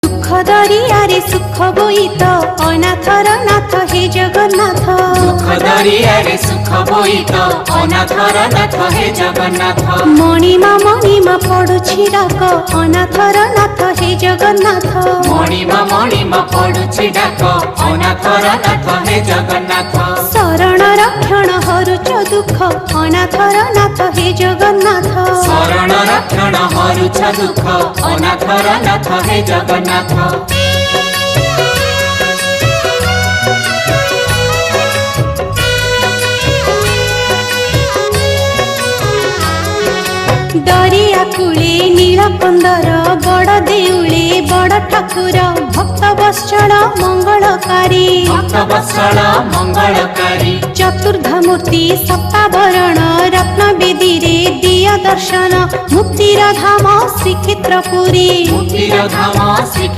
दुख दरियारे सुख बोईत अनाथर नाथ हे जगन्नाथ। दुख दरियारे सुख बोईत अनाथर नाथ हे जगन्नाथ। मणिमा पडुछि डाक अनाथर नाथ हे जगन्नाथ। मणिमा पडुछि डाक अनाथर नाथ हे जगन्नाथ। शरण रक्षण हरुच दुख अनाथर नाथ हे जगन्नाथ। शरण रक्षण हरुच दुख अनाथर नाथ हे जगन्नाथ। दरिया कूले नीलकंदर बड़ देउले बड़ ठाकुर भक्त वत्सल मंगलकारी। भक्त वत्सल मंगलकारी। चतुर्धामूर्ति सप्तावरण रत्न बेदी रे दिया दर्शन मुक्तिर धाम श्रीक्षेत्रपुरी। मुक्तिर धाम श्री